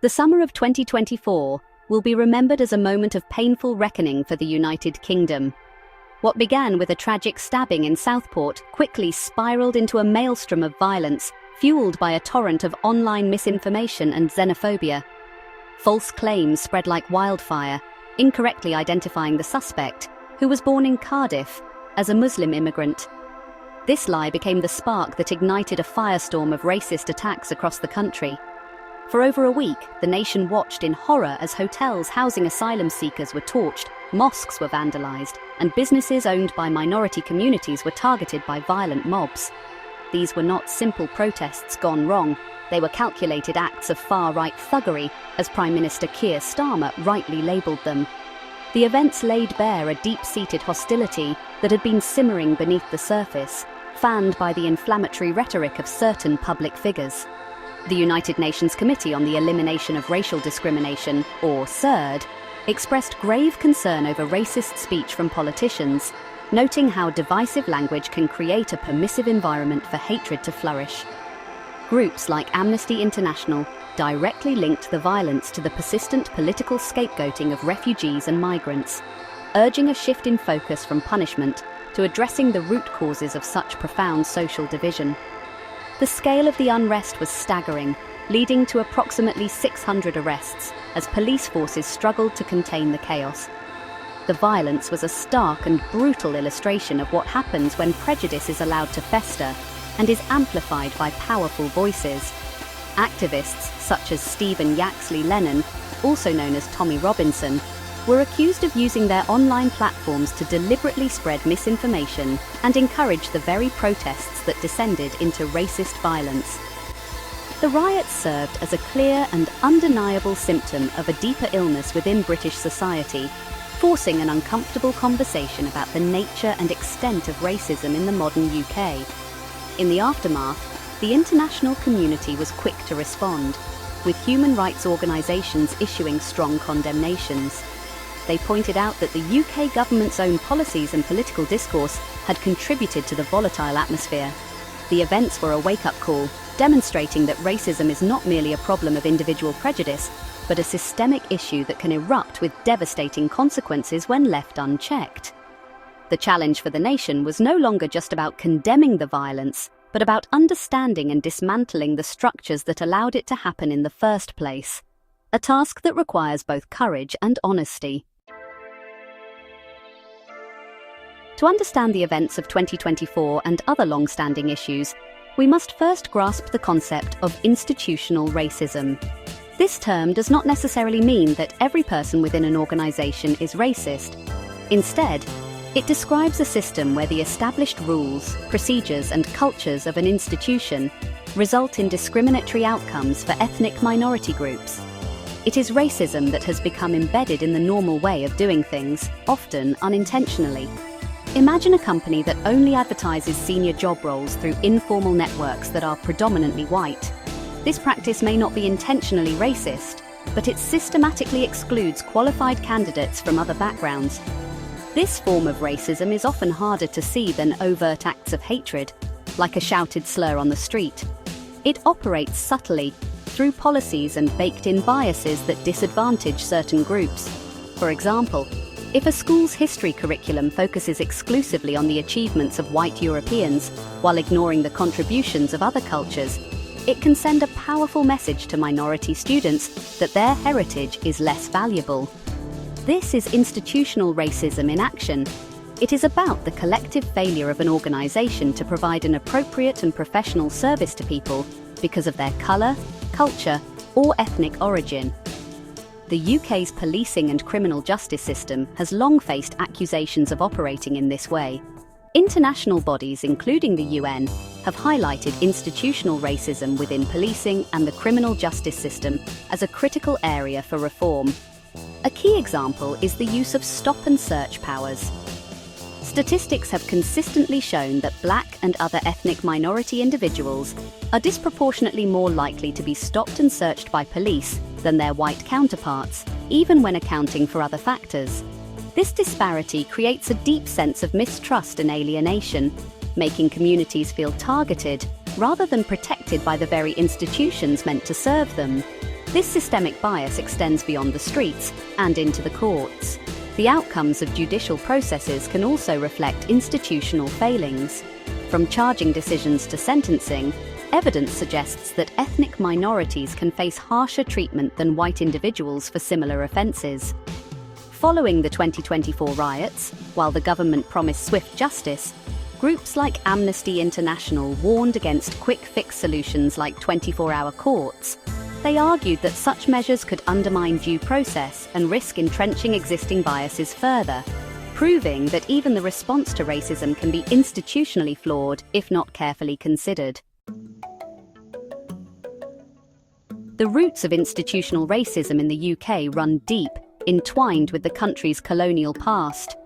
The summer of 2024 will be remembered as a moment of painful reckoning for the United Kingdom. What began with a tragic stabbing in Southport quickly spiraled into a maelstrom of violence, fueled by a torrent of online misinformation and xenophobia. False claims spread like wildfire, incorrectly identifying the suspect, who was born in Cardiff, as a Muslim immigrant. This lie became the spark that ignited a firestorm of racist attacks across the country. For over a week, the nation watched in horror as hotels housing asylum seekers were torched, mosques were vandalized, and businesses owned by minority communities were targeted by violent mobs. These were not simple protests gone wrong. They were calculated acts of far-right thuggery, as Prime Minister Keir Starmer rightly labelled them. The events laid bare a deep-seated hostility that had been simmering beneath the surface, fanned by the inflammatory rhetoric of certain public figures. The United Nations Committee on the Elimination of Racial Discrimination, or CERD, expressed grave concern over racist speech from politicians, noting how divisive language can create a permissive environment for hatred to flourish. Groups like Amnesty International directly linked the violence to the persistent political scapegoating of refugees and migrants, urging a shift in focus from punishment to addressing the root causes of such profound social division. The scale of the unrest was staggering, leading to approximately 600 arrests as police forces struggled to contain the chaos. The violence was a stark and brutal illustration of what happens when prejudice is allowed to fester and is amplified by powerful voices. Activists such as Stephen Yaxley Lennon, also known as Tommy Robinson, were accused of using their online platforms to deliberately spread misinformation and encourage the very protests that descended into racist violence. The riots served as a clear and undeniable symptom of a deeper illness within British society, forcing an uncomfortable conversation about the nature and extent of racism in the modern UK. In the aftermath, the international community was quick to respond, with human rights organisations issuing strong condemnations. They pointed out that the UK government's own policies and political discourse had contributed to the volatile atmosphere. The events were a wake-up call, demonstrating that racism is not merely a problem of individual prejudice, but a systemic issue that can erupt with devastating consequences when left unchecked. The challenge for the nation was no longer just about condemning the violence, but about understanding and dismantling the structures that allowed it to happen in the first place. A task that requires both courage and honesty. To understand the events of 2024 and other long-standing issues, we must first grasp the concept of institutional racism. This term does not necessarily mean that every person within an organization is racist. Instead, it describes a system where the established rules, procedures, and cultures of an institution result in discriminatory outcomes for ethnic minority groups. It is racism that has become embedded in the normal way of doing things, often unintentionally. Imagine a company that only advertises senior job roles through informal networks that are predominantly white. This practice may not be intentionally racist, but it systematically excludes qualified candidates from other backgrounds. This form of racism is often harder to see than overt acts of hatred, like a shouted slur on the street. It operates subtly, through policies and baked-in biases that disadvantage certain groups. For example, if a school's history curriculum focuses exclusively on the achievements of white Europeans while ignoring the contributions of other cultures, it can send a powerful message to minority students that their heritage is less valuable. This is institutional racism in action. It is about the collective failure of an organization to provide an appropriate and professional service to people because of their color, culture, or ethnic origin. The UK's policing and criminal justice system has long faced accusations of operating in this way. International bodies, including the UN, have highlighted institutional racism within policing and the criminal justice system as a critical area for reform. A key example is the use of stop and search powers. Statistics have consistently shown that Black and other ethnic minority individuals are disproportionately more likely to be stopped and searched by police than their white counterparts, even when accounting for other factors. This disparity creates a deep sense of mistrust and alienation, making communities feel targeted rather than protected by the very institutions meant to serve them. This systemic bias extends beyond the streets and into the courts. The outcomes of judicial processes can also reflect institutional failings. From charging decisions to sentencing, evidence suggests that ethnic minorities can face harsher treatment than white individuals for similar offences. Following the 2024 riots, while the government promised swift justice, groups like Amnesty International warned against quick-fix solutions like 24-hour courts. They argued that such measures could undermine due process and risk entrenching existing biases further, proving that even the response to racism can be institutionally flawed if not carefully considered. The roots of institutional racism in the UK run deep, entwined with the country's colonial past.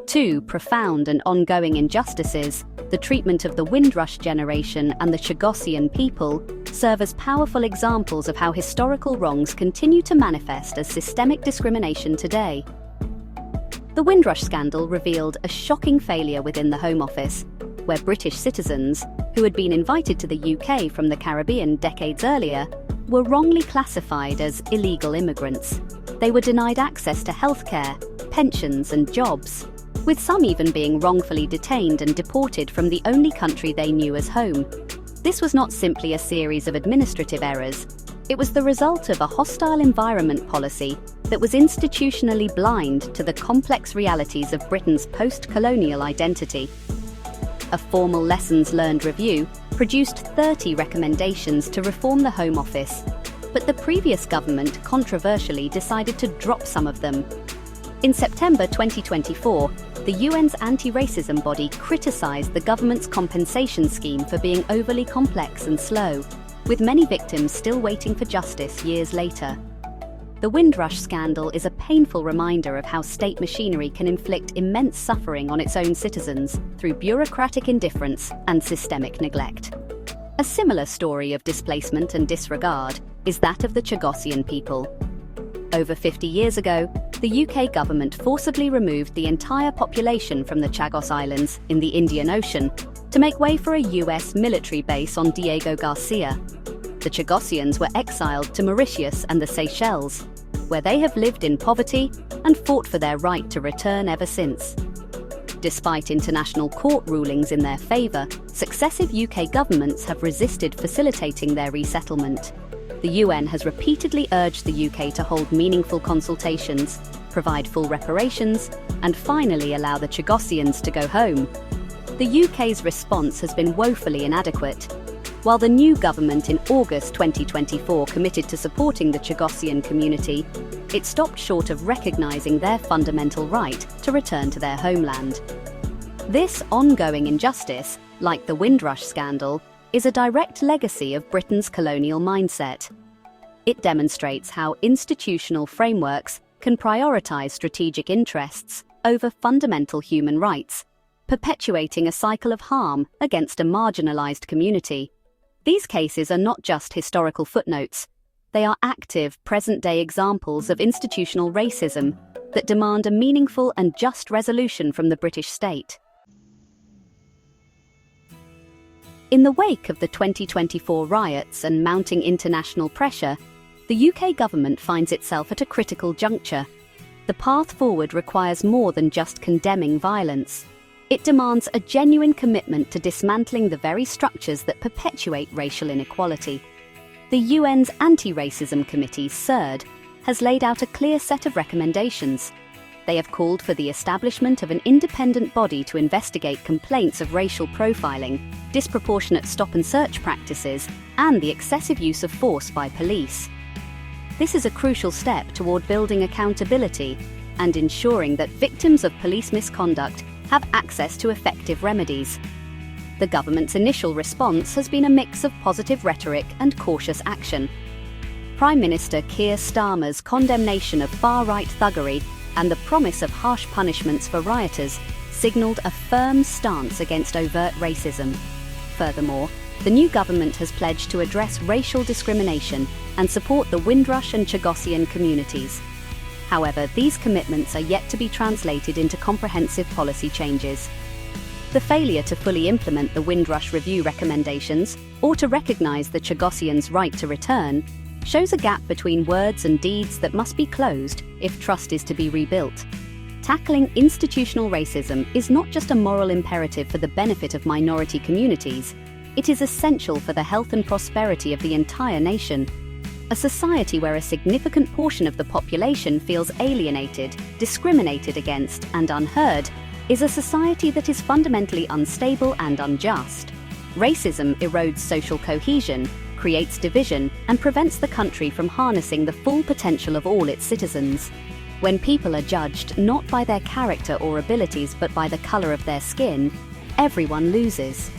Two profound and ongoing injustices, the treatment of the Windrush generation and the Chagossian people, serve as powerful examples of how historical wrongs continue to manifest as systemic discrimination today. The Windrush scandal revealed a shocking failure within the Home Office, where British citizens, who had been invited to the UK from the Caribbean decades earlier, were wrongly classified as illegal immigrants. They were denied access to healthcare, pensions and jobs, with some even being wrongfully detained and deported from the only country they knew as home. This was not simply a series of administrative errors. It was the result of a hostile environment policy that was institutionally blind to the complex realities of Britain's post-colonial identity. A formal lessons learned review produced 30 recommendations to reform the Home Office, but the previous government controversially decided to drop some of them. In September 2024, the UN's anti-racism body criticised the government's compensation scheme for being overly complex and slow, with many victims still waiting for justice years later. The Windrush scandal is a painful reminder of how state machinery can inflict immense suffering on its own citizens through bureaucratic indifference and systemic neglect. A similar story of displacement and disregard is that of the Chagossian people. Over 50 years ago, the UK government forcibly removed the entire population from the Chagos Islands in the Indian Ocean to make way for a US military base on Diego Garcia. The Chagossians were exiled to Mauritius and the Seychelles, where they have lived in poverty and fought for their right to return ever since. Despite international court rulings in their favour, successive UK governments have resisted facilitating their resettlement. The UN has repeatedly urged the UK to hold meaningful consultations, provide full reparations, and finally allow the Chagossians to go home. The UK's response has been woefully inadequate. While the new government in August 2024 committed to supporting the Chagossian community, it stopped short of recognising their fundamental right to return to their homeland. This ongoing injustice, like the Windrush scandal, is a direct legacy of Britain's colonial mindset. It demonstrates how institutional frameworks can prioritise strategic interests over fundamental human rights, perpetuating a cycle of harm against a marginalised community. These cases are not just historical footnotes. They are active, present-day examples of institutional racism that demand a meaningful and just resolution from the British state. In the wake of the 2024 riots and mounting international pressure, the UK government finds itself at a critical juncture. The path forward requires more than just condemning violence. It demands a genuine commitment to dismantling the very structures that perpetuate racial inequality. The UN's Anti-Racism Committee, CERD, has laid out a clear set of recommendations. They have called for the establishment of an independent body to investigate complaints of racial profiling, disproportionate stop-and-search practices, and the excessive use of force by police. This is a crucial step toward building accountability and ensuring that victims of police misconduct have access to effective remedies. The government's initial response has been a mix of positive rhetoric and cautious action. Prime Minister Keir Starmer's condemnation of far-right thuggery and the promise of harsh punishments for rioters signalled a firm stance against overt racism. Furthermore, the new government has pledged to address racial discrimination and support the Windrush and Chagossian communities. However, these commitments are yet to be translated into comprehensive policy changes. The failure to fully implement the Windrush Review recommendations or to recognise the Chagossians' right to return shows a gap between words and deeds that must be closed if trust is to be rebuilt. Tackling institutional racism is not just a moral imperative for the benefit of minority communities, it is essential for the health and prosperity of the entire nation. A society where a significant portion of the population feels alienated, discriminated against, and unheard is a society that is fundamentally unstable and unjust. Racism erodes social cohesion, creates division, and prevents the country from harnessing the full potential of all its citizens. When people are judged not by their character or abilities but by the color of their skin, everyone loses.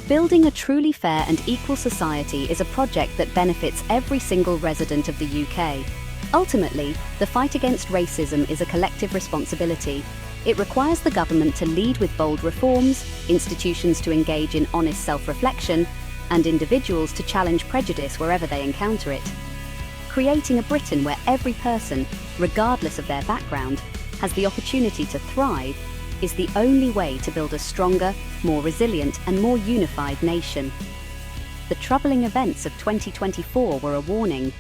Building a truly fair and equal society is a project that benefits every single resident of the UK. Ultimately, the fight against racism is a collective responsibility. It requires the government to lead with bold reforms, institutions to engage in honest self-reflection, and individuals to challenge prejudice wherever they encounter it. Creating a Britain where every person, regardless of their background, has the opportunity to thrive is the only way to build a stronger, more resilient, and more unified nation. The troubling events of 2024 were a warning.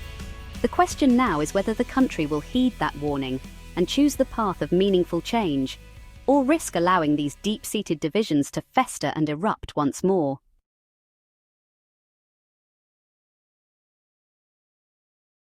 The question now is whether the country will heed that warning and choose the path of meaningful change, or risk allowing these deep-seated divisions to fester and erupt once more.